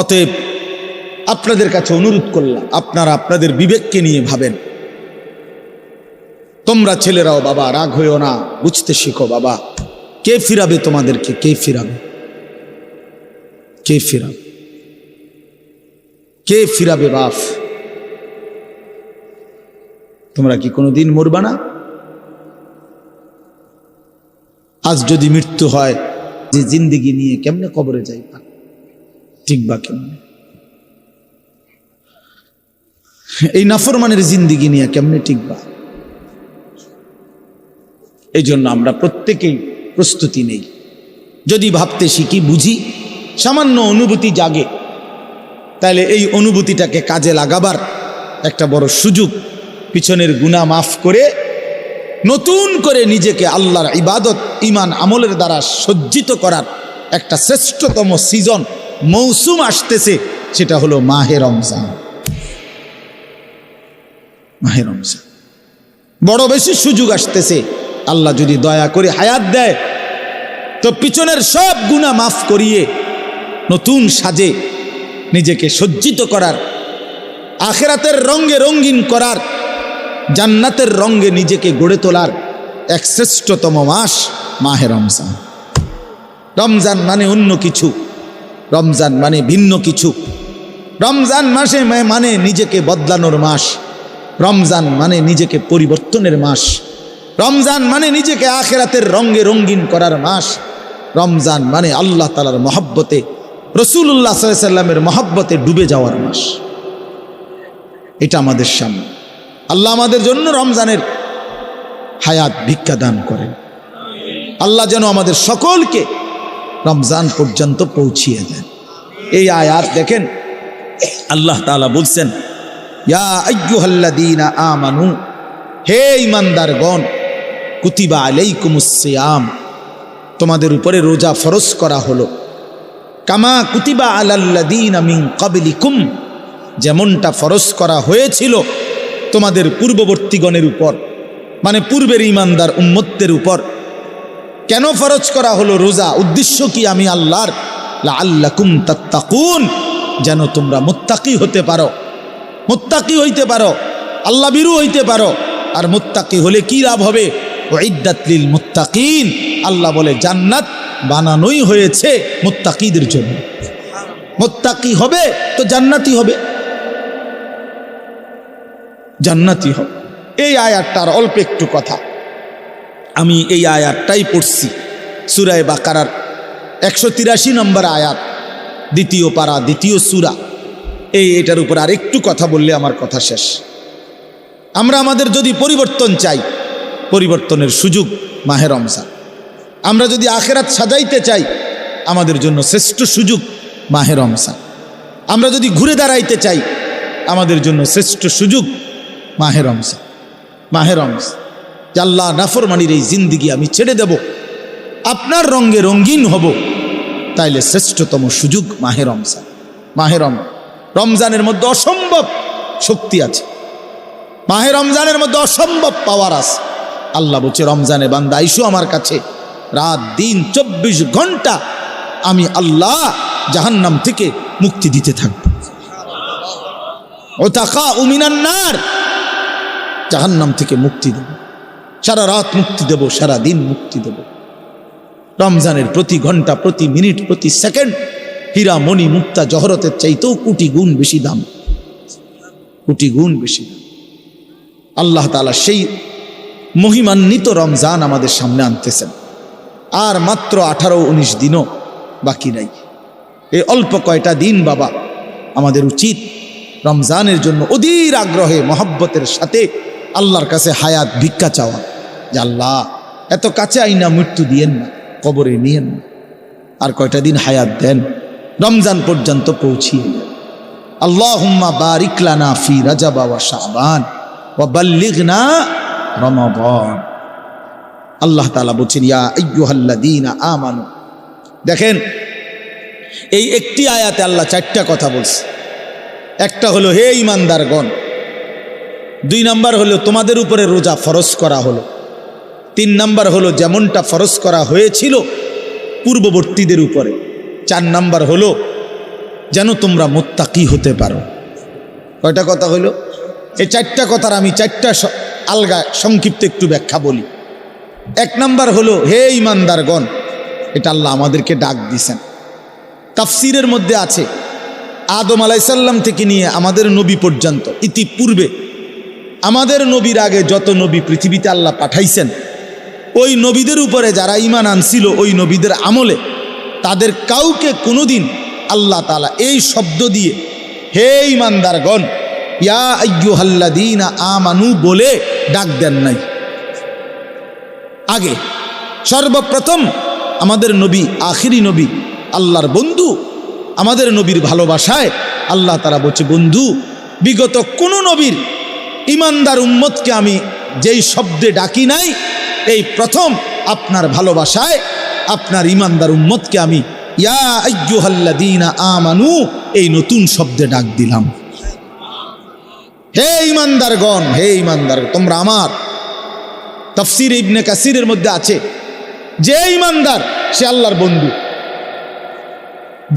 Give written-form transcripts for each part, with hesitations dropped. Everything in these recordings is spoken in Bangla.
অতএব আপনাদের কাছে অনুরোধ করলাম, আপনারা আপনাদের বিবেককে নিয়ে ভাবেন। তোমরা ছেলেরাও বাবা রাগ হইও না, বুঝতে শিখো বাবা। কে ফিরাবে তোমাদেরকে? কে ফিরাবে? কে ফিরাবে? কে ফিরাবে বাপ? তোমরা কি কোনোদিন মরবা না? আজ যদি মৃত্যু হয়, যে জিন্দেগি নিয়ে কেমনে কবরে যাইবা? ঠিক বা কেমনে? এই নাফরমানের জিন্দেগি নিয়ে কেমনে টিকবা? এই জন্য আমরা প্রত্যেকেই প্রস্তুতি নেই। যদি ভাবতে শিখি, বুঝি, সামান্য অনুভূতি জাগে, তাহলে এই অনুভূতিটাকে কাজে লাগাবার একটা বড় সুযোগ। পিছনের গুনাহ মাফ করে নতুন করে নিজেকে আল্লাহর ইবাদত, ঈমান, আমলের দ্বারা সজ্জিত করার একটা শ্রেষ্ঠতম সিজন, মৌসুম আসতেছে, সেটা হলো মাহে রমজান। মাহে রমজান বড় বেশি সুযোগ আসতেছে। আল্লাহ যদি দয়া করে হায়াত দেয়, তো পিছনের সব গুনাহ মাফ করিয়ে নতুন সাজে নিজেকে সজ্জিত করার, আখিরাতের রঙে রঙিন করার, জান্নাতের রঙে নিজেকে গড়ে তোলার এক শ্রেষ্ঠতম মাস মাহে রমজান। রমজান মানে অন্য কিছু, রমজান মানে ভিন্ন কিছু। রমজান মাসে মানে নিজেকে বদলানোর মাস, রমজান মানে নিজেকে পরিবর্তনের মাস, রমজান মানে নিজেকে আখিরাতের রঙে রঙিন করার মাস, রমজান মানে আল্লাহ তাআলার মহব্বতে, রাসূলুল্লাহ সাল্লাল্লাহু আলাইহি ওয়াসাল্লামের মহব্বতে ডুবে যাওয়ার মাস। এটা আমাদের সামনে। আল্লাহ আমাদের জন্য রমজানের হায়াত ভিক্ষা দান করেন। আল্লাহ যেন আমাদের সকলকে রমজান পর্যন্ত পৌঁছিয়ে দেন। এই আয়াত দেখেন, আল্লাহ তাআলা বলছেন, ইয়া আইয়ুহাল্লাযীনা আমানু, হে ঈমানদারগণ, কুতিবা আলাইকুমুস সিয়াম, তোমাদের উপরে রোজা ফরজ করা হলো, কামা কুতিবা আলাল্লাযীনা মিন ক্বাবলিকুম, যেমনটা ফরজ করা হয়েছিল তোমাদের পূর্ববর্তীগণের উপর, মানে পূর্বের ঈমানদার উম্মতদের উপর। কেন ফরজ করা হলো রোজা? উদ্দেশ্য কি? আমি আল্লাহর, লাআল্লাকুম তাত্তাকুন, যেন তোমরা মুত্তাকি হতে পারো, মুত্তাকি হইতে পারো, আল্লাহ ভীরু হইতে পারো। আর মুত্তাকি হলে কি লাভ হবে? উইদ্দাত লিল মুত্তাকিন, আল্লাহ বলে জান্নাত বানানোই হয়েছে মুত্তাকিদের জন্য। মুত্তাকি হবে তো জান্নাতি হবে, জান্নাতি হবে। এই আয়াতটার অল্প একটু কথা, আমি এই আয়াতটাই পড়ছি, সূরা বাকারার 183 নম্বর আয়াত, দ্বিতীয় পারা, দ্বিতীয় সূরা। এটার উপর আর একটু কথা বললে আমার কথা শেষ। আমরা আমাদের যদি পরিবর্তন চাই, পরিবর্তনের সুযোগ মাহে রমজান। আমরা যদি আখিরাত সাজাইতে চাই, আমাদের জন্য শ্রেষ্ঠ সুযোগ মাহে রমজান। আমরা যদি ঘুরে দাঁড়াইতে চাই, আমাদের জন্য শ্রেষ্ঠ সুযোগ মাহে রমজান। মাহে রমজান, আল্লাহ নাফরমানির এই জিন্দিগি আমি ছেড়ে দেব, আপনার রঙে রঙিন হব, তাইলে শ্রেষ্ঠতম সুযোগ মাহে রমজান। মাহে রমজানের মধ্যে অসম্ভব শক্তি আছে, মাহে রমজানের মধ্যে অসম্ভব পাওয়ার আছে। আল্লাহ বলছে, রমজানে বান্দা আইসো আমার কাছে, রাত দিন 24 ঘন্টা আমি আল্লাহ জাহান্নাম থেকে মুক্তি দিতে থাকব। ওতাকাউ মিনান নার, জাহান্নাম থেকে মুক্তি দেব, সারা রাত মুক্তি দেব, সারা দিন মুক্তি দেব। রমজানের প্রতি ঘন্টা, প্রতি মিনিট, প্রতি সেকেন্ড হীরা মণি মুক্তা জহরতের চাইতেও কোটি গুণ বেশি দাম, কোটি গুণ বেশি দাম। আল্লাহ তাআলা সেই মহিমান্বিত রমজান আমাদের সামনে আনতেছেন। আর মাত্র 18-19 দিনও বাকি নাই। এই অল্প কয়টা দিন বাবা, আমাদের উচিত রমজানের জন্য অধীর আগ্রহে মহব্বতের সাথে আল্লাহর কাছে হায়াত ভিক্ষা চাওয়া, যে আল্লাহ এত কাছে আইনা মৃত্যু দিয়েন না, কবরে নিয়েন না, আর কয়টা দিন হায়াত দেন, রমজান পর্যন্ত পৌঁছিয়ে দেন। আল্লাহুম্মা বারিক লানা ফি রাজাব ওয়া শাবান ওয়া বাল্লিগনা রমাদান। আল্লাহ তাআলা বলেন, ইয়া আইয়ুহাল্লাযীনা আমানু। দেখেন, এই একটি আয়াতে আল্লাহ 4টা কথা বলছে। একটা হলো, হে ঈমানদারগণ। 2 নাম্বার হলো, তোমাদের উপরে রোজা ফরজ করা হলো। 3 নাম্বার হলো, যেমনটা ফরজ করা হয়েছিল পূর্ববর্তীদের উপরে। 4 নাম্বার হলো, যেন তোমরা মুত্তাকি হতে পারো। কয়টা কথা হইল? এই চারটা কথার আমি চারটা আলগা সংক্ষিপ্ত একটু ব্যাখ্যা বলি। এক নাম্বার হলো, হে ঈমানদারগণ, এটা আল্লাহ আমাদেরকে ডাক দিছেন। তাফসিরের মধ্যে আছে আদম আলাইহিস সালাম থেকে নিয়ে আমাদের নবী পর্যন্ত, ইতিপূর্বে আমাদের নবীর আগে যত নবী পৃথিবীতে আল্লাহ পাঠাইছেন, ওই নবীদের উপরে যারা ঈমান আনছিল ওই নবীদের আমলে, তাদের কাউকে কোনোদিন আল্লাহ তাআলা এই শব্দ দিয়ে হে ঈমানদারগণ, ইয়া আইয়ুহাল্লাযীনা আমানু বলে ডাক দেন নাই। আগে সর্বপ্রথম আমাদের নবী, আখিরি নবী, আল্লাহর বন্ধু, আমাদের নবীর ভালোবাসায় আল্লাহ তাআলা বলছে, বন্ধু, বিগত কোন নবীর ঈমানদার উম্মতকে আমি যেই শব্দে ডাকি নাই, এই প্রথম আপনার ভালোবাসায় আপনার ঈমানদার উম্মতকে আমি ইয়া আইয়ুহাল্লাযীনা আমানু এই নতুন শব্দে ডাক দিলাম। হে ঈমানদারগণ, হে ঈমানদার, তোমরা আমার। তাফসীর ইবনে কাসিরের মধ্যে আছে, যে ঈমানদার সে আল্লাহর বন্ধু,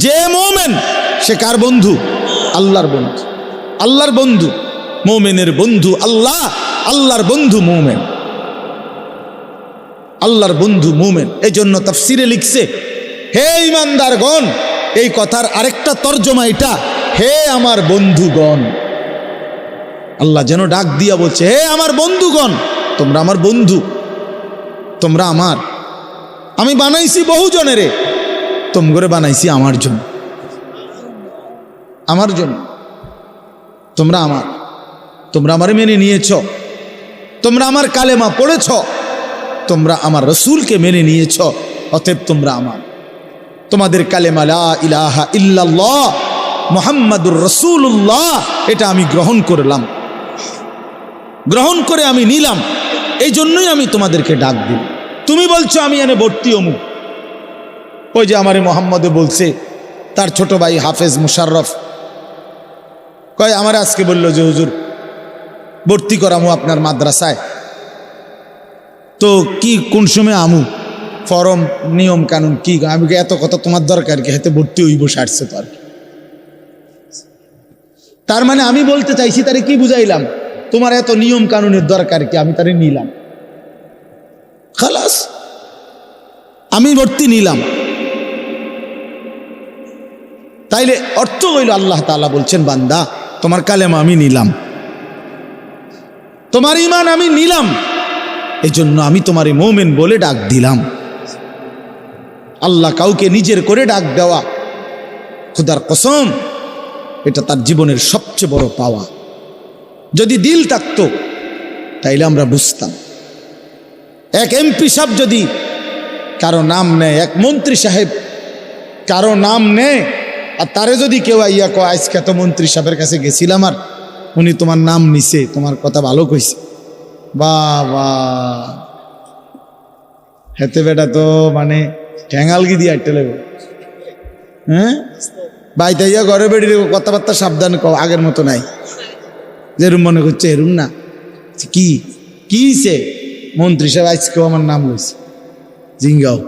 যে মুমিন সে কার বন্ধু? আল্লাহর বন্ধু। আল্লাহর বন্ধু, মুমিনের বন্ধু আল্লাহ, আল্লাহর বন্ধু মুমিন, আল্লাহর বন্ধু মুমিন। এই জন্য তাফসীরে লিখছে, হে ঈমানদারগণ, এই কথার আরেকটা তর্জমা এটা, হে আমার বন্ধুগণ। আল্লাহ যেন ডাক দিয়া বলছে, হে আমার বন্ধুগণ, তোমরা আমার বন্ধু, তোমরা আমার। আমি বানাইছি বহু জনেরে, তোমরা বানাইছি আমার জন্য, আমার জন্য। তোমরা আমার, তোমরা আমারে মেনে নিয়েছ, তোমরা আমার কালেমা পড়েছ, তোমরা আমার রসুলকে মেনে নিয়েছ, অতএব তোমরা আমার। তোমাদের কালেমা লা ইলাহা ইল্লাল্লাহ মুহাম্মাদুর রাসূলুল্লাহ, এটা আমি গ্রহণ করলাম, গ্রহণ করে আমি নিলাম, এই জন্যই আমি তোমাদেরকে ডাক দিই। তুমি বলছো আমি এনে ভর্তি অমুক, ওই যে আমারে মোহাম্মদে বলছে, তার ছোট ভাই হাফেজ মুশাররফ কয়, আমার আজকে বলল যে হুজুর ভর্তি করামু আপনার মাদ্রাসায়, তো কি কোন সময় আমু, ফরম নিয়ম কানুন কি? আমি এত কথা তোমার দরকার কি, হাতে ভর্তি হইব সারছে তো আর কি। তার মানে আমি বলতে চাইছি, তারে কি বুঝাইলাম, তোমার এত নিয়ম কানুনের দরকার কি, আমি তারে নিলাম, খালাস, আমি ভর্তি নিলাম। তাইলে অর্থ হইল আল্লাহ তাআলা বলছেন, বান্দা তোমার কালেমা আমি নিলাম, তোমার ঈমান আমি নিলাম, এই জন্য আমি তোমারে মুমিন বলে ডাক দিলাম। আল্লাহ কাউকে নিজের করে ডাক দেওয়া, খুদার কসম, এটা তার জীবনের সবচেয়ে বড় পাওয়া। যদি দিল থাকতো তাইলে আমরা বুঝতাম। এক এমপি সাহেব যদি কারো নাম নেয়, এক মন্ত্রী সাহেব কারো নাম নেয়, আর তারে যদি কেউ আইয়া কয় আজকে তো মন্ত্রী সাহেবের কাছে গেছিলাম আর উনি তোমার নাম নিছে, তোমার কথা ভালো কইছে, বাবা হেতে বেটা তো মানে ঠ্যাঙালগি দিয়ে আটতে লাগবে। হ্যাঁ ভাই, তাইয়া ঘরে বেড়িয়ে কথাবার্তা সাবধান কও, আগের মতো নাই, যেরুম মনে করছে এরুম না। কি কিছে মন্ত্রী সাহেব আজকেও আমার নাম লইছে, জিঙ্গাও,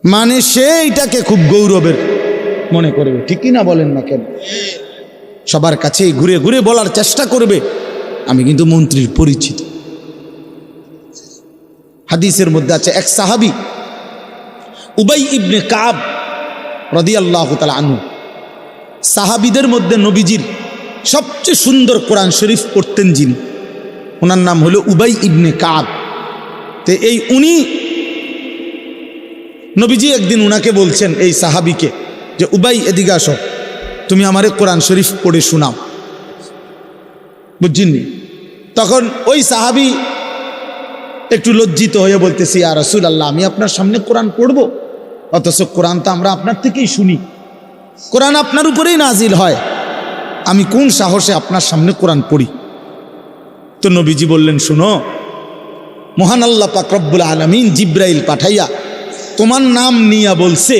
মানে সে এটাকে খুব গৌরবের মনে করবে, ঠিকই না বলেন না কেন? সবার কাছে ঘুরে ঘুরে বলার চেষ্টা করবে, আমি কিন্তু মন্ত্রীর পরিচিত। হাদিসের মধ্যে আছে, এক সাহাবী উবাই ইবনে কাব রাদিয়াল্লাহু তাআলা আনহু, সাহাবীদের মধ্যে নবীজির সবচেয়ে সুন্দর কোরআন শরীফ পড়তেন যিনি, ওনার নাম হলো উবাই ইবনে কাব। তো এই উনি নবীজি একদিন উনাকে বলছেন, এই সাহাবীকে, যে উবাই এদিকে আসো, তুমি আমারে কোরআন শরীফ পড়ে শোনাও, বুঝছেননি? তখন ওই সাহাবী একটু লজ্জিত হয়ে বলতেছি, ইয়া রাসূলুল্লাহ, আমি আপনার সামনে কোরআন পড়ব, অথচ কোরআন তো আমরা আপনার থেকেই শুনি, কোরআন আপনার উপরেই নাজিল হয়, আমি কোন সাহসে আপনার সামনে কোরআন পড়ি? তো নবীজি বললেন, শুনো, মহান আল্লাহ পাক রব্বুল আলামিন জিব্রাইল পাঠাইয়া তোমার নাম নিয়া বলছে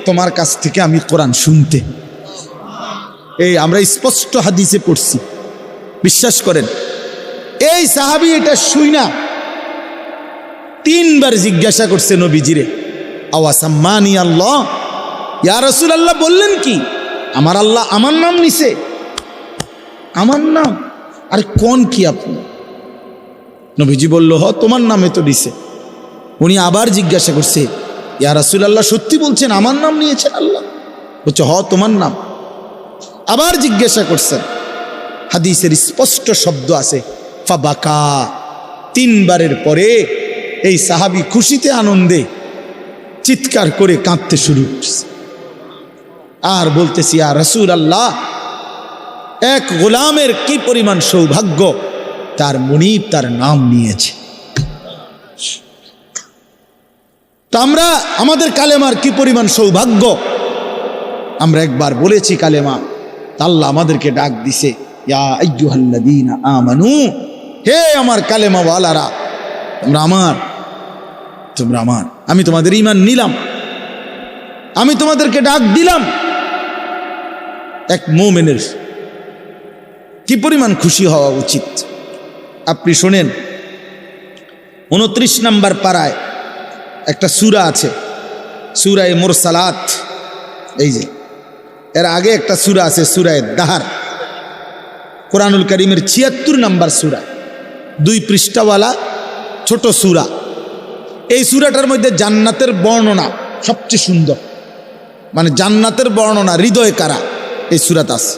তোমার কাছ থেকে আমি কোরআন শুনতে। এই আমরা স্পষ্ট হাদিসে পড়ছি, বিশ্বাস করেন। এই সাহাবী এটা শুই না 3 বার জিজ্ঞাসা করছে নবীজিরে, আওয়াসাম্মানি আল্লাহ, ইয়া রাসূলুল্লাহ বললেন কি, আমার আল্লাহ আমার নাম নিছে? আমার নাম? আরে কোন কি আপনি? নবীজি বলল, হ তোমার নামে তো দিছে। উনি আবার জিজ্ঞাসা করছে, ইয়া রাসূলুল্লাহ সত্যি বলছেন আমার নাম নিয়েছেন আল্লাহ? বলছে, হ তোমার নাম। আবার জিজ্ঞাসা করছেন, হাদিসের স্পষ্ট শব্দ আছে, ফাবাকা। তিনবারের পরে এই সাহাবী খুশিতে আনন্দে চিৎকার করে কাঁদতে শুরু করছে আর বলতেছি, ইয়া রাসূলুল্লাহ, এক গোলামের কি পরিমাণ সৌভাগ্য, তার মুনিব তার নাম নিয়েছে। তা আমরা আমাদের কালেমার কি পরিমাণ সৌভাগ্য। আমরা একবার বলেছি কালেমা, আল্লাহ আমাদেরকে ডাক দিছে, ইয়া আইয়ুহাল্লাযীনা আমানু, হে আমার কালেমা ওয়ালারা, তোমরা আমার, তোমরা আমার, আমি তোমাদের ঈমান নিলাম, আমি তোমাদেরকে ডাক দিলাম। এক মুমিনের কি পরিমাণ খুশি হওয়া উচিত। আপনি শোনেন, 29 নম্বর পারায় একটা সূরা আছে, সূরায়ে মুরসালাত। এই যে এর আগে একটা সূরা আছে, সূরায়ে দাহর, কোরআনুল কারীমের 76 নম্বর সূরা, 2 পৃষ্ঠাওয়ালা ছোট সূরা। এই সূরাটার মধ্যে জান্নাতের বর্ণনা সবচেয়ে সুন্দর, মানে জান্নাতের বর্ণনা হৃদয় কারা এই সূরাতে আছে।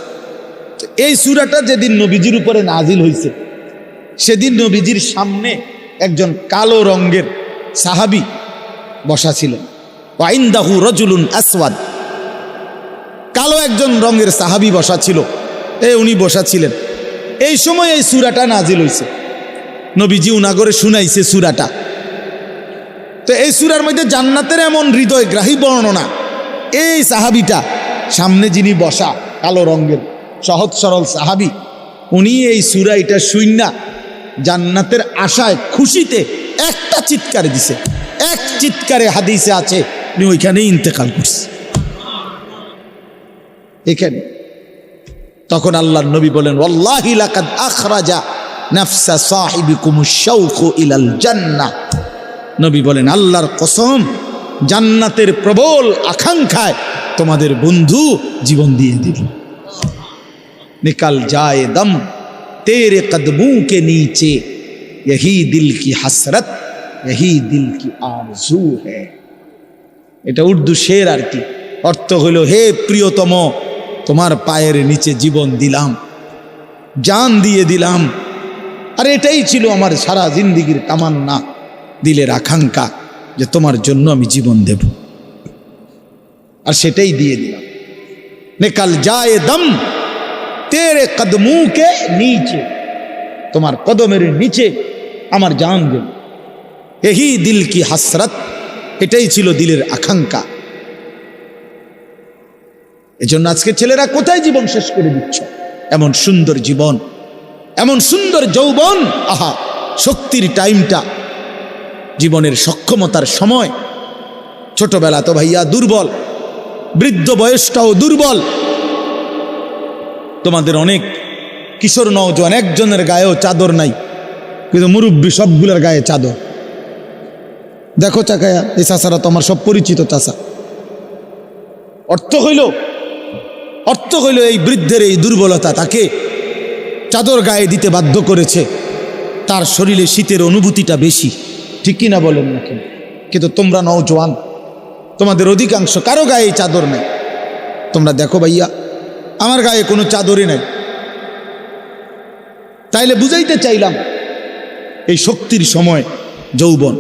এই সূরাটা যেদিন নবীজির উপরে নাজিল হয়েছে, সেদিন নবীজির সামনে একজন কালো রঙের সাহাবী বসা ছিলেন। ওয়াইন্দাহু রাজুলুন আসওয়াদ, কালো একজন রঙের সাহাবী বসা ছিল, উনি বসা ছিলেন। এই সময় এই সূরাটা নাজিল হয়েছে, নবীজি উনাগরে শুনাইছে সূরাটা। তো এই সূরার মধ্যে জান্নাতের এমন হৃদয়গ্রাহী বর্ণনা। এই সাহাবীটা সামনে যিনি বসা কালো রঙের সহজ সরল সাহাবী, উনি এই সূরা এটা শুইনা জান্নাতের আশায় খুশিতে একটা চিৎকার দিছে, এক চিৎকারে হাদিসে আছে উনি ওইখানেই ইন্তেকাল করছে, এখানে। তখন আল্লাহর নবী বলেন, ওয়াল্লাহি লাকাদ আখরাজা নাফসা সাহিবিকুমুশ শাওকু ইলাল জান্নাহ। নবী বলেন, আল্লাহর কসম, জান্নাতের প্রবল আকাঙ্ক্ষায় তোমাদের বন্ধু জীবন দিয়ে দিল। নিকাল যায় দম তেরে কদমোं के नीचे, यही दिल की हसरत, यही दिल की आरज़ू है। এটা উর্দু শের আর কি, অর্থ হইল, হে প্রিয়তম, তোমার পায়ের নিচে জীবন দিলাম, জান দিয়ে দিলাম। আর এটাই ছিল আমার সারা জিন্দেগীর তামান্না, দিলের আকাঙ্ক্ষা, যে তোমার জন্য আমি জীবন দেব, আর সেটাই দিয়ে দিলাম। নিকাল যায় দম তেরে কদমোं के नीचे, তোমার কদমের নিচে আমার জান দেব। এহি দিল কি হাসরত, এটাই ছিল দিলের আকাঙ্ক্ষা। এজন্য আজকে ছেলেরা কোথায় জীবন শেষ করে দিচ্ছ? এমন সুন্দর জীবন, এমন সুন্দর যৌবন, আহা, শক্তির টাইমটা, জীবনের সক্ষমতার সময়। ছোটবেলা তো ভাইয়া দুর্বল, বৃদ্ধ বয়সটাও দুর্বল। তোমাদের অনেক কিশোর নওজোয়ান একজনের গায়েও চাদর নাই, কিন্তু মুরব্বী সবগুলোর গায়ে চাদর। দেখো চাকায়া, এই চাচারা তো আমার সব পরিচিত চাচা। অর্থ হইল এই বৃদ্ধের এই দুর্বলতা তাকে চাদর গায়ে দিতে বাধ্য করেছে। তার শরীরে শীতের অনুভূতিটা বেশি, ঠিক কিনা বলেন না কেন? কিন্তু তোমরা নওজোয়ান, তোমাদের অধিকাংশ কারো গায়ে চাদর নেই। তোমরা দেখো ভাইয়া, আমার গায়ে কোনো চাদরই নেই। তাইলে বুঝাইতে চাইলাম, এই শক্তির সময় যৌবন,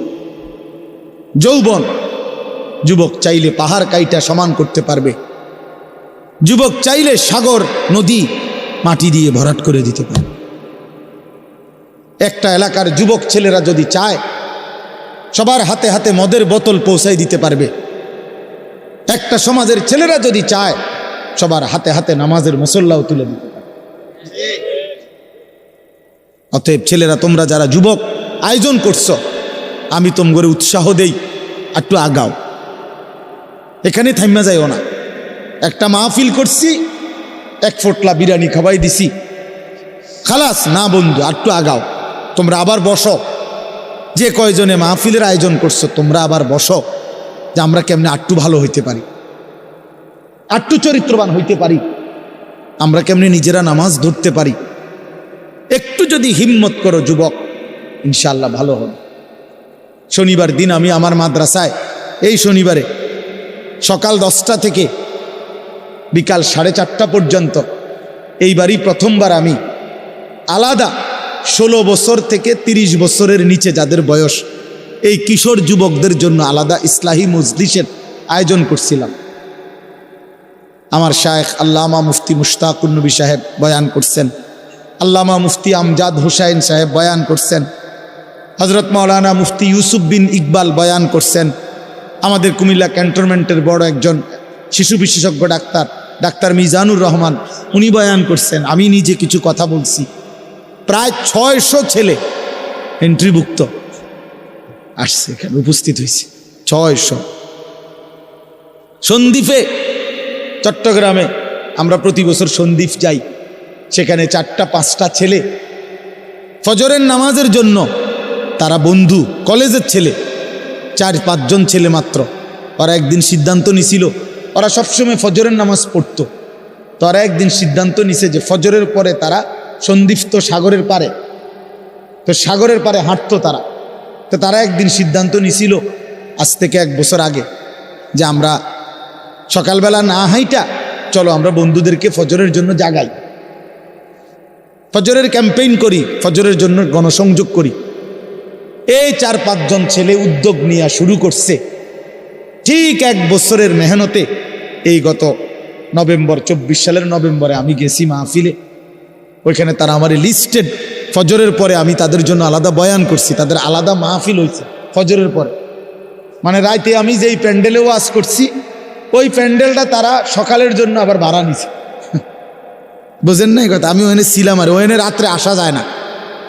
যুবক চাইলে পাহাড় কাইটা সমান করতে পারবে, যুবক চাইলে সাগর নদী মাটি দিয়ে ভরাট করে দিতে পারে। একটা এলাকার যুবক ছেলেরা যদি চায়, সবার হাতে হাতে মদের বোতল পৌঁছাই দিতে পারবে। একটা সমাজের ছেলেরা যদি চায়, সবার হাতে হাতে নামাজের মুসল্লাও তুলে দিতে পারে। অতএব ছেলেরা, তোমরা যারা যুবক আয়োজন করছো, আমি তোমগরে উৎসাহ দেই, একটু আগাও, এখানে থাইমা যাইও না। একটা মাহফিল করছি, এক ফোটলা বিরিয়ানি খাওয়াই দিছি, খালাস না বন্ধু, একটু আগাও। তোমরা আবার বসো, যে কয়জনে মাহফিলের আয়োজন করছো তোমরা আবার বসো, যে আমরা কেমনে একটু ভালো হইতে পারি। আটটু চরিত্রবান হইতে পারি, আমরা কেমনি নিজেরা নামাজ ধরতে পারি, একটু যদি হিম্মত করো যুবক, ইনশাআল্লাহ ভালো হবে। শনিবার দিন আমি আমার মাদ্রাসায় এই শনিবারে সকাল 10টা থেকে বিকাল 4:30 পর্যন্ত এইবারই প্রথমবার আমি আলাদা 16 বছর থেকে 30 বছরের নিচে যাদের বয়স, এই কিশোর যুবকদের জন্য আলাদা ইসলাহি মজলিসের আয়োজন করছিলাম। আমার শায়েখ আল্লামা মুফতি মুশতাকুন নবী সাহেব বয়ান করছেন, আল্লামা মুফতি আমজাদ হুসাইন সাহেব বয়ান করছেন, হজরত মাওলানা মুফতি ইউসুফ বিন ইকবাল বয়ান করছেন, আমাদের কুমিল্লা ক্যান্টনমেন্টের বড় একজন শিশু বিশেষজ্ঞ ডাক্তার মিজানুর রহমান উনি বয়ান করছেন, আমি নিজে কিছু কথা বলছি। প্রায় 600 ছেলে এন্ট্রিভুক্ত আসছে, এখানে উপস্থিত হয়েছে 600। সন্দ্বীপে চট্টগ্রামে আমরা প্রতি বছর সন্দ্বীপ যাই, সেখানে 4টা-5টা ছেলে ফজরের নামাজের জন্য, তারা বন্ধু কলেজের ছেলে, 4-5 জন ছেলে মাত্র। ওরা একদিন সিদ্ধান্ত নিছিল, ওরা সবসময় ফজরের নামাজ পড়তো, তো ওরা একদিন সিদ্ধান্ত নিছে যে ফজরের পরে তারা সন্দ্বীপ তো সাগরের পারে, তো সাগরের পারে হাঁটতো তারা। তো তারা একদিন সিদ্ধান্ত নিছিল আজ থেকে 1 বছর আগে যে আমরা সকালবেলা না হাইটা চলো আমরা বন্ধুদেরকে ফজরের জন্য জাগাই, ফজরের ক্যাম্পেইন করি, ফজরের জন্য গণসংযোগ করি। এই 4-5 জন ছেলে উদ্যোগ নিয়ে শুরু করছে। ঠিক 1 বছরের মেহনতে এই গত নভেম্বর 24 সালের নভেম্বরে আমি গেছি মাহফিলে, ওইখানে তারা আমার লিস্টেড, ফজরের পরে আমি তাদের জন্য আলাদা বয়ান করছি, তাদের আলাদা মাহফিল হয়েছে ফজরের পরে। মানে রাইতে আমি যেই প্যান্ডেলে ওয়াজ করছি ওই প্যান্ডেলটা তারা সকালের জন্য আবার ভাড়া নিছে। বুঝেন না এই কথা? আমি ওখানে ছিলাম, আর ওখানে রাত্রে আসা যায় না,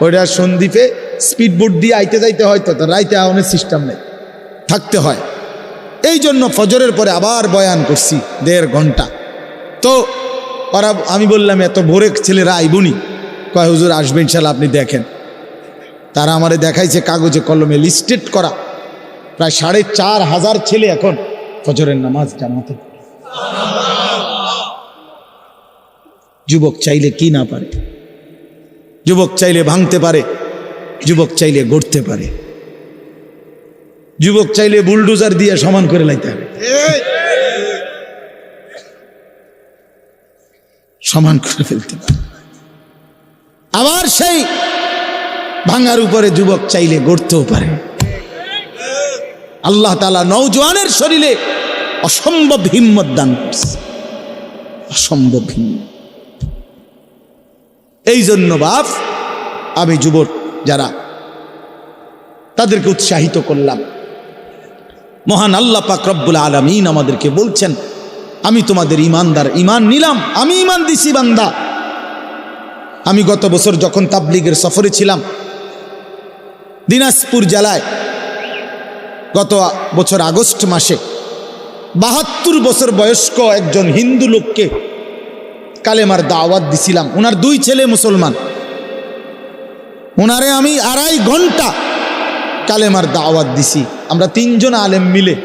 ওইটা সন্দ্বীপে স্পিড বোট দিয়ে আইতে যাইতে হয়, তো রাইতে আওয়ানোর সিস্টেম নেই, থাকতে হয়। এই জন্য ফজরের পরে আবার বয়ান করছি 1.5 ঘন্টা। তো ওরা, আমি বললাম এত ভোরে ছেলেরা আইবনি, কয় হুজুর আসবে ইনশাল্লাহ, আপনি দেখেন। তারা আমারে দেখাইছে কাগজে কলমে লিস্টেড করা প্রায় 4,500 ছেলে এখন ফজরের নামাজ জামাতে। যুবক চাইলে কি না পারে, যুবক চাইলে ভাঙতে পারে, যুবক চাইলে গড়তে পারে, যুবক চাইলে বুলডোজার দিয়ে সমান করে লাইতে হবে, সমান করে ফেলতে পারে। আবার সেই ভাঙার উপরে যুবক চাইলে গড়তেও পারে। আল্লাহ তাআলা নওজোয়ানের শরীরে অসম্ভব হিম্মত দান করছে, অসম্ভব হিম্মত। এই জন্য বাপ আমি যুবক যারা তাদেরকে উৎসাহিত করলাম। মহান আল্লাহ পাক রব্বুল আলামিন আমাদেরকে বলছেন, আমি তোমাদের ইমানদার, ইমান নিলাম, আমি ইমান দিছি বান্দা। আমি গত বছর যখন তাবলীগের সফরে ছিলাম দিনাজপুর জেলায়, গত বছর আগস্ট মাসে 72 বছর বয়স্ক একজন হিন্দু লোককে কালেমার দাওয়াত দিছিলাম। ওনার 2 ছেলে মুসলমান, ওনারে আমি 2.5 ঘন্টা কালেমার দাওয়াত দিছি। আমরা 3 জন আলেম মিলে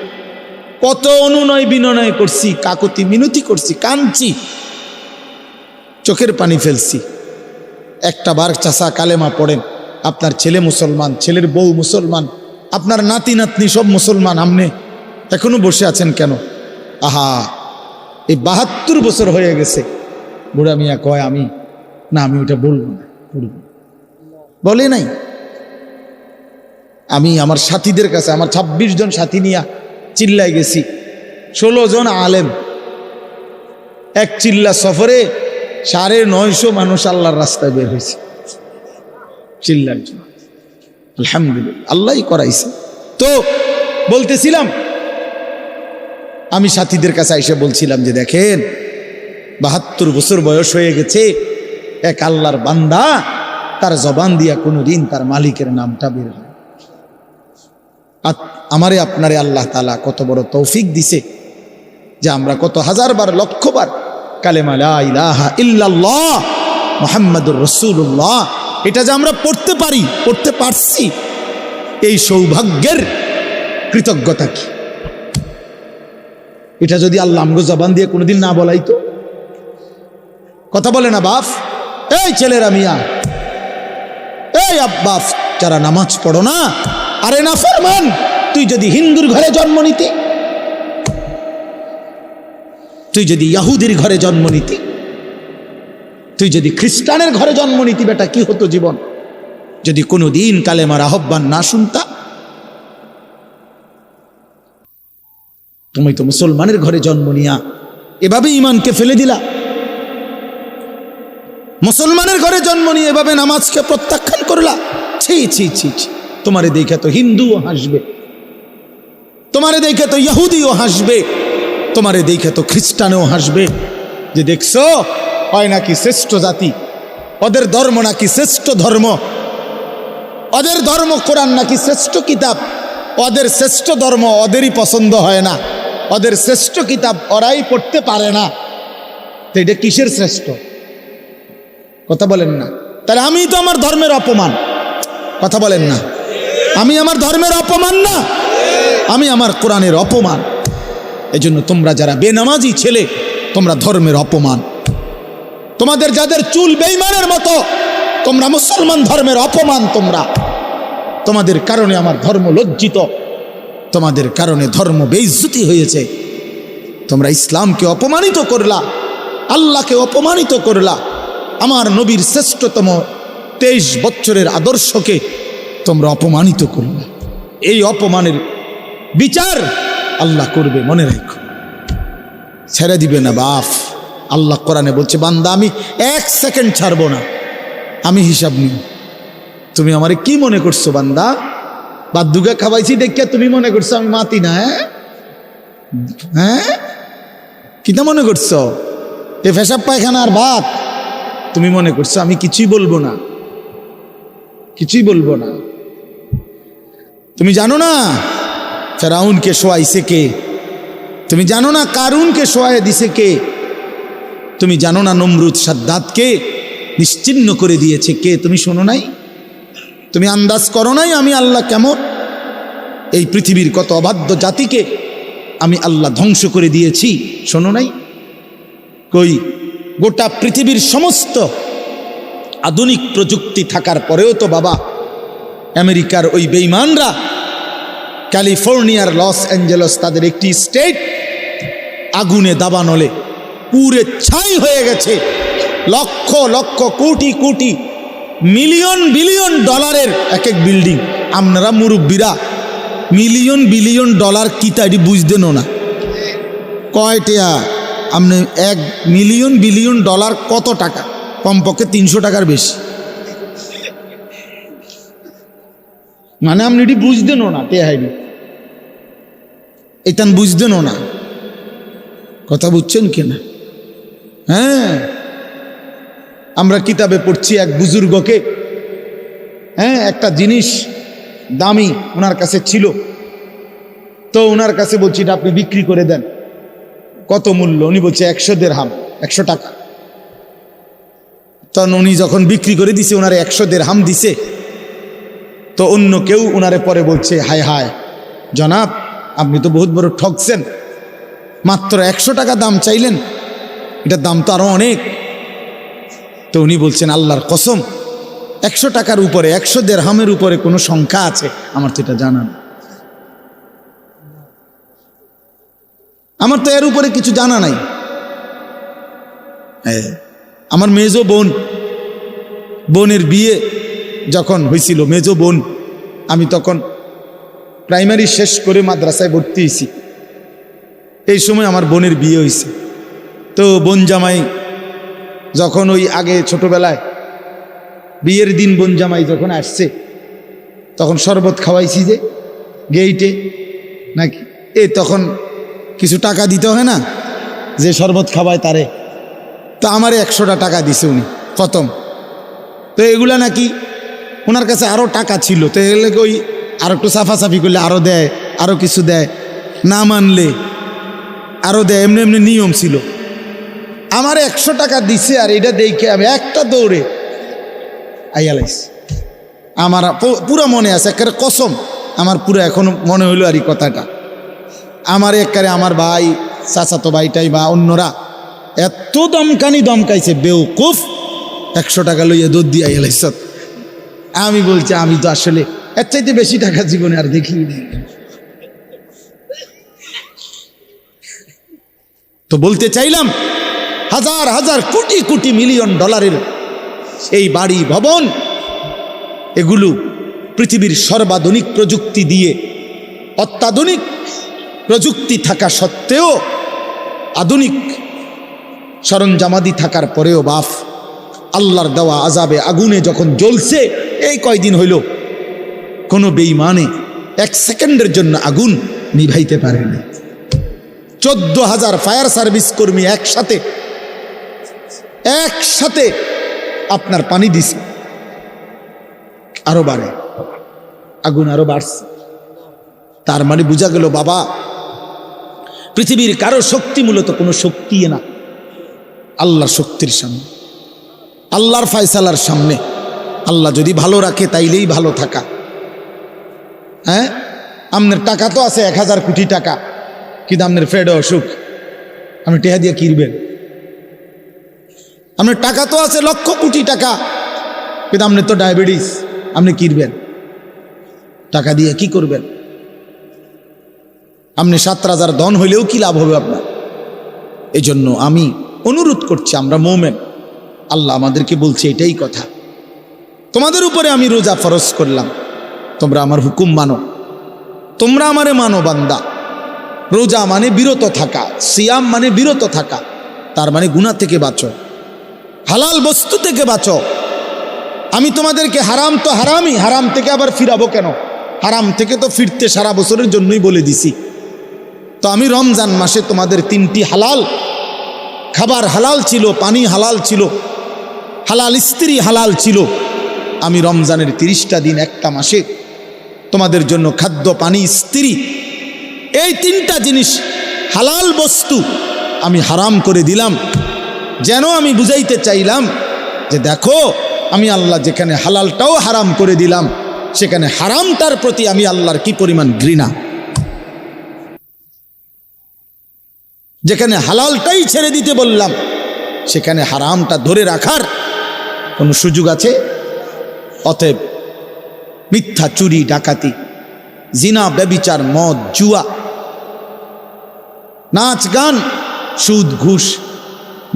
কত অনুনয় বিনয় করছি, কাকুতি মিনতি করছি, কাঁদছি, চোখের পানি ফেলছি। একটা বার চাচা কালেমা পড়েন, আপনার ছেলে মুসলমান, ছেলের বউ মুসলমান, আপনার নাতি নাতনি সব মুসলমান, আপনি এখনো বসে আছেন কেন? আহা, এই 72 বছর হয়ে গেছে। বুড়া মিয়া কয়, আমি ওটা বলবো না, বলে নাই। আমি আমার সাথীদের কাছে, আমার 26 জন সাথী নিয়ে চিল্লায় গেছি, 16 জন আলেম, এক চিল্লা সফরে 950 মানুষ আল্লাহর রাস্তায় বের হয়েছে চিল্লার জন্য। আলহামদুলিল্লাহ, আল্লাহই করাইছে। তো বলতেছিলাম, আমি সাথীদের কাছে এসে বলছিলাম যে দেখেন 72 বছর বয়স হয়ে গেছে, এক আল্লাহর বান্দা, তার জবান দিয়া কোনোদিন তার মালিকের নামটা বের হয়। আমারে আপনারে আল্লাহ তাআলা কত বড় তৌফিক দিছে যে আমরা কত 1000 বার, 1,00,000 বার কালেমা লা ইলাহা ইল্লাল্লাহ মুহাম্মাদুর রাসূলুল্লাহ এটা যে আমরা পড়তে পারি, পড়তে পারছি, এই সৌভাগ্যের কৃতজ্ঞতা কি? এটা যদি আল্লাহ আমগো জবান দিয়ে কোনোদিন না বলাইতো। কথা বলে না বাপ, এই ছেলেরা মিয়া, এই আব্বাস যারা নামাজ পড়ো না, আরে না ফরমান, তুই যদি হিন্দুর ঘরে জন্ম নিতে, তুই যদি ইহুদির ঘরে জন্ম নিতি, তুই যদি খ্রিস্টানের ঘরে জন্ম নিতি, বেটা কি হতো জীবন যদি কোনোদিন কালেমার আহ্বান না শুনতা? তুমি তো মুসলমানের ঘরে জন্ম নিয়া এভাবে ইমানকে ফেলে দিলা, মুসলমানের ঘরে জন্ম নিয়ে এভাবে নামাজকে প্রত্যাখ্যান করলা। ছি ছি ছি ছি, তোমারে দেখে তো হিন্দুও হাসবে, তোমারে দেখে তো ইহুদিও হাসবে, তোমারে দেখে তো খ্রিস্টানও হাসবে, যে দেখছো হয় নাকি শ্রেষ্ঠ জাতি, ওদের ধর্ম নাকি শ্রেষ্ঠ ধর্ম, ওদের ধর্ম কোরআন নাকি শ্রেষ্ঠ কিতাব, ওদের শ্রেষ্ঠ ধর্ম ওদেরই পছন্দ হয় না, ওদের শ্রেষ্ঠ কিতাব ওরাই পড়তে পারে না। তো এটা কিসের শ্রেষ্ঠ? কথা বলেন না। তাহলে আমি তো আমার ধর্মের অপমান। কথা বলেন না, আমি আমার ধর্মের অপমান না, আমি আমার কোরআনের অপমান। এজন্য তোমরা যারা বেনামাজি ছেলে, তোমরা ধর্মের অপমান। তোমাদের যাদের চুল বেঈমানের মতো, তোমরা মুসলমান ধর্মের অপমান। তোমাদের কারণে আমার ধর্ম লজ্জিত, তোমাদের কারণে ধর্ম বেইজ্জতি হয়েছে। তোমরা ইসলামকে অপমানিত করলা, আল্লাহকে অপমানিত করলা, আমার নবীর শ্রেষ্ঠতম 23 বছরের আদর্শকে তোমরা অপমানিত করলা। এই অপমানের বিচার আল্লাহ করবে, মনে রাখো, ছেড়ে দিবে না বাপ। আল্লাহ কোরআনে বলছে, বান্দা আমি 1 সেকেন্ড ছাড়বো না, আমি হিসাব নিই। তুমি আমারে কি মনে করছো বান্দা? বাদ্দুগা খাওয়াইছি দেখিয়া তুমি মনে করছো আমি মাতি না? হ্যাঁ, কিটা মনে করছো? এ পেশাব পায়খানা আর ভাত তুমি মনে করছো? আমি কিছুই বলবো না, কিছুই বলবো না। তুমি জানো না ফেরাউনকে শোয়াইছে কে? তুমি জানো না কারুনকে শোয়াই দিছে কে? তুমি জানো না নমরুদ সাদ্দাতকে নিশ্চিহ্ন করে দিয়েছে কে? তুমি শোনো নাই? তুমি আন্দাজ করো নাই আমি আল্লাহ কেমন? এই পৃথিবীর কত অবাধ্য জাতিকে আমি আল্লাহ ধ্বংস করে দিয়েছি, শোনো নাই? কই, গোটা পৃথিবীর সমস্ত আধুনিক প্রযুক্তি থাকার পরেও তো বাবা আমেরিকার ওই বেঈমানরা ক্যালিফোর্নিয়ার লস অ্যাঞ্জেলস তাদের একটি স্টেট আগুনে দাবানলে পুরে ছাই হয়ে গেছে। লক্ষ লক্ষ কোটি কোটি মিলিয়ন বিলিয়ন ডলারের এক এক বিল্ডিং। আপনারা মুরব্বীরা মিলিয়ন বিলিয়ন ডলার কি তাই বুঝতেন না? কয়টা আপনি 1 মিলিয়ন বিলিয়ন ডলার কত টাকা? কমপক্ষে 300 টাকার বেশি। মানে আপনি এটি বুঝতেনও না, টেহাইনি এটা বুঝতেনও না। কথা বুঝছেন কিনা? হ্যাঁ, আমরা কিতাবে পড়ছি এক বুজুর্গকে, হ্যাঁ, একটা জিনিস দামি ওনার কাছে ছিল, তো ওনার কাছে বলছি এটা আপনি বিক্রি করে দেন। কত মূল্য? উনি বলছে 100 দিরহাম, 100 টাকা। তখন উনি যখন বিক্রি করে দিছে, ওনারে 100 দিরহাম দিছে। তো অন্য কেউ ওনারে পরে বলছে, হায় হায় জনাব, আপনি তো বহুত বড় ঠকছেন, মাত্র 100 টাকা দাম চাইলেন, এটার দাম তো আরো অনেক। তো উনি বলছেন, আল্লাহর কসম 100 টাকার উপরে, 100 দিরহামের উপরে কোনো সংখ্যা আছে? আমার তো এটা জানা না, আমার তো এর উপরে কিছু জানা নাই। আমার মেজো বোনের বিয়ে যখন হয়েছিল, মেজো বোন, আমি তখন প্রাইমারি শেষ করে মাদ্রাসায় ভর্তি হয়েছি। এই সময় আমার বোনের বিয়ে হয়েছে। তো বোন জামাই যখন ওই আগে ছোটবেলায় বিয়ের দিন বোন জামাই যখন আসছে, তখন শরবত খাওয়াইছি যে গেইটে নাকি, তখন কিছু টাকা দিতে হয় না, যে শরবত খাওয়ায় তারে। তো আমারে 100টা টাকা দিছে উনি প্রথম। তো এগুলা নাকি ওনার কাছে আরও টাকা ছিল, তো এগুলো ওই আর একটু সাফাসাফি করলে আরও দেয়, আরও কিছু দেয়, না মানলে আরও দেয়, এমনি এমনি নিয়ম ছিল। আমার 100 টাকা দিছে, আর এটা দেখে আমি একটা দৌড়ে আইয়ালাইছি। আমার পুরো মনে আছে, একেবারে কসম, আমার পুরো এখনো মনে হইলো আর এই কথাটা। আমার একেবারে আমার ভাই চাচাতো ভাইটাই বা অন্যরা এত দমকাইছে বেউকুফ, 100 টাকা লইয়া দুধ দিয়া এলাইছ। আমি বলছি আমি তো আসলে এর চাইতে বেশি টাকা জীবনে আর দেখিনি। তো বলতে চাইলাম হাজার হাজার কোটি কোটি মিলিয়ন ডলারের এই বাড়ি ভবন, এগুলো পৃথিবীর সর্বাধুনিক প্রযুক্তি দিয়ে, অত্যাধুনিক প্রযুক্তি থাকা সত্ত্বেও, আধুনিক সরঞ্জামাদি থাকার পরেও বাপ আল্লাহর দেওয়া আযাবে আগুনে যখন জ্বলছে, এই কয়দিন হইল কোনো বেঈমানে 1 সেকেন্ডের জন্য আগুন নিভাইতে পারেনি। 14,000 ফায়ার সার্ভিস কর্মী একসাথে আপনার পানি দিছে, আরো বাড়ে, আগুন আরো বাড়ছে। তার মানে বোঝা গেল বাবা, পৃথিবীর কারো শক্তি মূলত কোনো শক্তি না, আল্লাহর শক্তির সামনে, আল্লাহর ফয়সালার সামনে। আল্লাহ যদি ভালো রাখে তাইলেই ভালো থাকা। হ্যাঁ, আপনার টাকা তো আছে 1000 কোটি টাকা, কিন্তু আপনার ফেডে অসুখ, আপনি টেহা দিয়ে কিনবেন। আপনার টাকা তো আছে লক্ষ কোটি টাকা, কিন্তু আপনার তো ডায়াবেটিস, আপনি কিনবেন টাকা দিয়ে কি করবেন? আপনি 7 রাজার ধন হইলেও কি লাভ হবে আপনার? এই জন্য আমি অনুরোধ করছি, আমরা মুমিন, আল্লাহ আমাদেরকে বলছে এটাই কথা, তোমাদের উপরে আমি রোজা ফরজ করলাম, তোমরা আমার হুকুম মানো, তোমরা আমারে মানো বান্দা। রোজা মানে বিরত থাকা, সিয়াম মানে বিরত থাকা, তার মানে গুনাহ থেকে বাঁচো, হালাল বস্তু থেকে বাঁচো। আমি তোমাদেরকে হারাম তো হারামই, হারাম থেকে আবার ফিরাবো কেন? হারাম থেকে তো ফিরতে সারা বছরের জন্যই বলে দিছি। তো আমি রমজান মাসে তোমাদের 3টি হালাল খাবার হালাল ছিল, পানি হালাল ছিল, হালাল স্ত্রী হালাল ছিল। আমি রমজানের 30টা দিন, একটা মাসে তোমাদের জন্য খাদ্য, পানি, স্ত্রী, এই 3টা জিনিস হালাল বস্তু আমি হারাম করে দিলাম। যেন আমি বুঝাইতে চাইলাম যে দেখো, আমি আল্লাহ যেখানে হালালটাও হারাম করে দিলাম, সেখানে হারামটার প্রতি আমি আল্লাহর কি পরিমাণ ঘৃণা। যেখানে হালালটাই ছেড়ে দিতে বললাম, সেখানে হারামটা ধরে রাখার কোনো সুযোগ আছে? অতএব মিথ্যা, চুরি, ডাকাতি, জিনা, ব্যভিচার, মদ, জুয়া, নাচ, গান, সুদ, ঘুষ,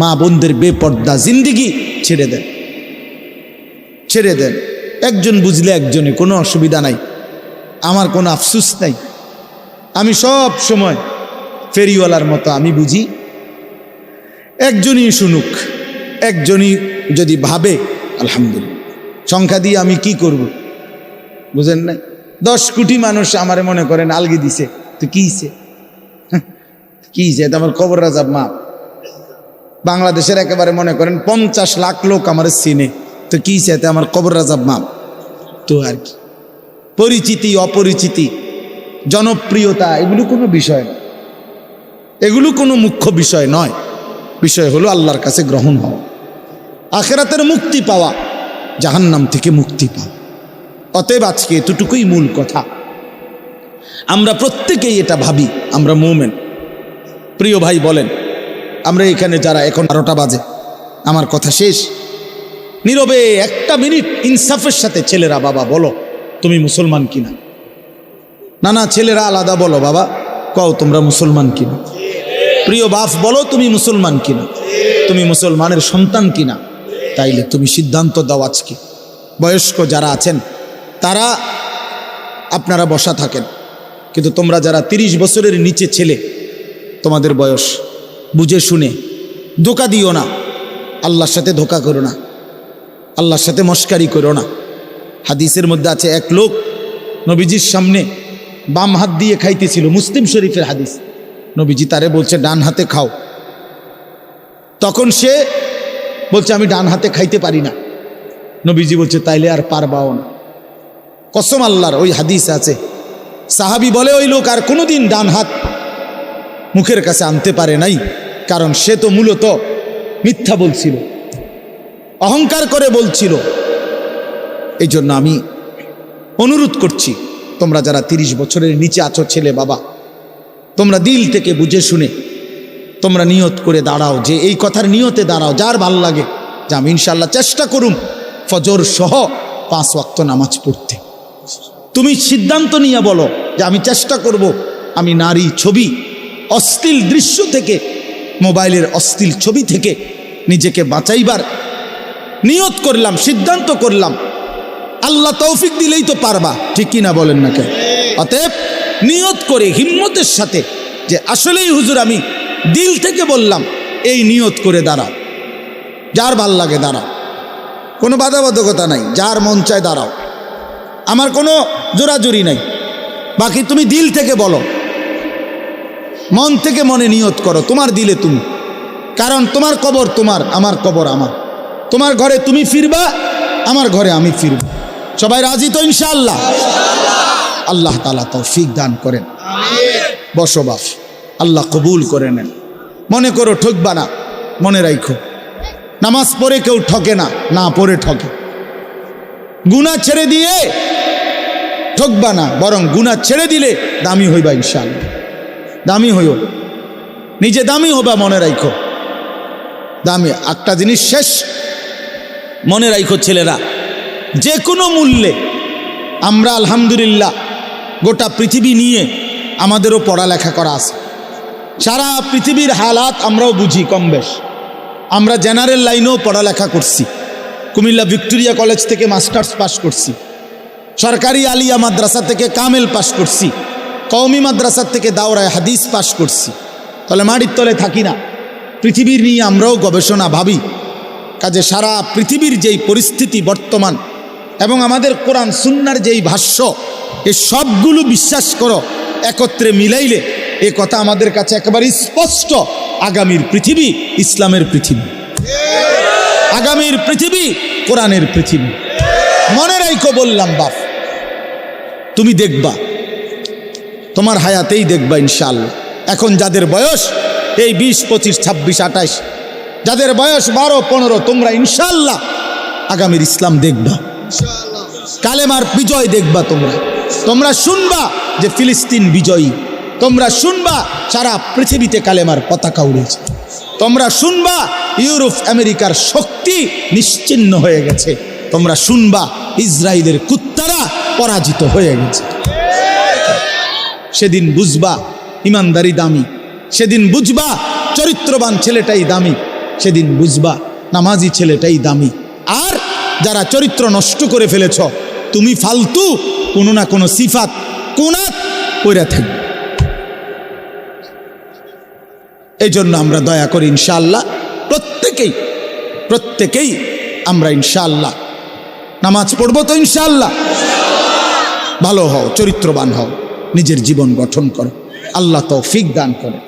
মা বোনদের বেপর্দা জিন্দিগি ছেড়ে দেন, ছেড়ে দেন। একজন বুঝলে একজনে, কোনো অসুবিধা নাই, আমার কোনো আফসুস নাই। আমি সব সময় ফেরিওয়ালার মতো আমি বুঝি, একজনই শুনুক, একজনই যদি ভাবে আলহামদুলিল্লাহ, সংখ্যা দিয়ে আমি কি করব? বুঝেন নাই? 10 কোটি মানুষ আমারে মনে করেন আলগি দিছে, তো কি হইছে? কি হইছে? আমার কবর রাজাব মা। বাংলাদেশের একেবারে মনে করেন 50 লাখ লোক আমার চিনে, তো কি হইছে? আমার কবর রাজাব মা। তো আর কি, পরিচিতি, অপরিচিতি, জনপ্রিয়তা, এগুলো কোনো বিষয় না, এগুলো কোনো মুখ্য বিষয় নয়। বিষয় হলো আল্লাহর কাছে গ্রহণ হওয়া, আখিরাতের মুক্তি পাওয়া, জাহান্নাম থেকে মুক্তি পাওয়া। অতএব আজকে এতটুকুই মূল কথা। আমরা প্রত্যেকেই এটা ভাবি, আমরা মুমিন। প্রিয় ভাই বলেন, আমরা এখানে যারা, এখন 12টা বাজে, আমার কথা শেষ, নীরবে 1টা মিনিট ইনসাফের সাথে ছেলেরা, বাবা বলো তুমি মুসলমান কিনা? না না, ছেলেরা আলাদা বলো, বাবা কও তোমরা মুসলমান কিনা? প্রিয় বাপ বলো তুমি মুসলমান কিনা? তুমি মুসলমানের সন্তান কিনা? তাইলে তুমি সিদ্ধান্ত দাও আজকে। বয়স্ক যারা আছেন তারা আপনারা বসা থাকেন, কিন্তু তোমরা যারা 30 বছরের নিচে ছেলে, তোমাদের বয়স, বুঝে শুনে ধোঁকা দিও না, আল্লাহর সাথে ধোঁকা করো না, আল্লাহর সাথে মস্কারি করো না। হাদিসের মধ্যে আছে, এক লোক নবীজির সামনে বাম হাত দিয়ে খাইতেছিল, মুসলিম শরীফের হাদিস। নবীজি তারে বলছে ডান হাতে খাও, তখন সে বলছে আমি ডান হাতে খাইতে পারি না। নবীজি বলছে তাইলে আর পারবাও না। কসম আল্লাহর, ওই হাদিস আছে, সাহাবী বলে ওই লোক আর কোনোদিন ডান হাত মুখের কাছে আনতে পারে নাই, কারণ সে তো মূলত মিথ্যা বলছিল, অহংকার করে বলছিল। এই জন্য আমি অনুরোধ করছি, তোমরা যারা 30 বছরের নিচে আছো ছেলে বাবা, তোমরা দিল থেকে বুঝে শুনে তোমরা নিয়ত করে দাঁড়াও, যে এই কথার নিয়তে দাঁড়াও, যার ভাল লাগে যে আমি ইনশাল্লাহ চেষ্টা করুম ফজর সহ 5 ওয়াক্ত নামাজ পড়তে। তুমি সিদ্ধান্ত নিয়ে বলো যে আমি চেষ্টা করব, আমি নারী ছবি, অশ্লীল দৃশ্য থেকে, মোবাইলের অশ্লীল ছবি থেকে নিজেকে বাঁচাইবার নিয়ত করলাম, সিদ্ধান্ত করলাম। আল্লাহ তৌফিক দিলেই তো পারবা, ঠিক কি না বলেন না কেন? অতএব নিয়ত করে হিম্মতের সাথে যে আসলেই হুজুর আমি দিল থেকে বললাম, এই নিয়ত করে দাঁড়াও, যার ভাল লাগে দাঁড়াও, কোনো বাধাবাধকতা নাই, যার মন চায় দাঁড়াও, আমার কোনো জোরাজুরি নাই। বাকি তুমি দিল থেকে বলো, মন থেকে মনে নিয়ত করো, তোমার দিলে তুমি, কারণ তোমার কবর তোমার, আমার কবর আমার, তোমার ঘরে তুমি ফিরবা, আমার ঘরে আমি ফিরব। সবাই রাজি তো ইনশাআল্লাহ? আল্লাহ তাআলা তৌফিক দান করেন। বসবাস আল্লাহ কবুল করে নেন। মনে করো ঠকবা না, মনে রাখো নামাজ পড়ে কেউ ঠকে না, না পড়ে ঠকে। গুনাহ ছেড়ে দিয়ে ঠকবা না, বরং গুনাহ ছেড়ে দিলে দামি হইবা ইনশাআল্লাহ। দামি হইও, নিজে দামি হবা, মনে রাখো দামি। একটা জিনিস শেষ মনে রাখো ছেলেরা, যে কোনো মূল্যে আমরা আলহামদুলিল্লাহ গোটা পৃথিবী নিয়ে আমাদেরও পড়ালেখা করা আছে, সারা পৃথিবীর হালাত আমরাও বুঝি কম বেশ। আমরা জেনারেল লাইনেও পড়ালেখা করছি, কুমিল্লা ভিক্টোরিয়া কলেজ থেকে মাস্টার্স পাস করছি, সরকারি আলিয়া মাদ্রাসা থেকে কামেল পাস করছি, কওমি মাদ্রাসা থেকে দাওরায়ে হাদিস পাস করছি। তাহলে মাটির তলে থাকি না, পৃথিবীর নিয়ে আমরাও গবেষণা ভাবি। কাজে সারা পৃথিবীর যেই পরিস্থিতি বর্তমান এবং আমাদের কোরআন সুন্নাহর যেই ভাষ্য, এই সবগুলো বিশ্বাস করো, একত্রে মিলাইলে এ কথা আমাদের কাছে একেবারে স্পষ্ট, আগামীর পৃথিবী ইসলামের পৃথিবী, আগামীর পৃথিবী কোরআনের পৃথিবী। মনে রাখো বললাম বাপ, তুমি দেখবা, তোমার হায়াতেই দেখবা ইনশাআল্লাহ। এখন যাদের বয়স এই 20, 25, 26, 28, যাদের বয়স 12, 15, তোমরা ইনশাআল্লাহ আগামীর ইসলাম দেখবা, কালেমার বিজয় দেখবা। তোমরা শুনবা যে ফিলিস্তিন বিজয়ী, তোমরা শুনবা সারা পৃথিবীতে কালেমার পতাকা উড়েছে, তোমরা শুনবা ইউরোপ আমেরিকার শক্তি নিশ্চিহ্ন হয়ে গেছে, তোমরা শুনবা ইসরায়েলের কুত্তারা পরাজিত হয়ে গেছে। সেদিন বুঝবা ইমানদারি দামি, সেদিন বুঝবা চরিত্রবান ছেলেটাই দামি, সেদিন বুঝবা নামাজি ছেলেটাই দামি। আর যারা চরিত্র নষ্ট করে ফেলেছ, তুমি ফালতু কোনো না কোনো সিফাত কোনাত কইরা থাকবে। এই জন্য আমরা দয়া করি ইনশাআল্লাহ প্রত্যেকেই আমরা ইনশাআল্লাহ নামাজ পড়বো তো ইনশাআল্লাহ। ভালো হও, চরিত্রবান হও, নিজের জীবন গঠন করো, আল্লাহ তৌফিক দান করে।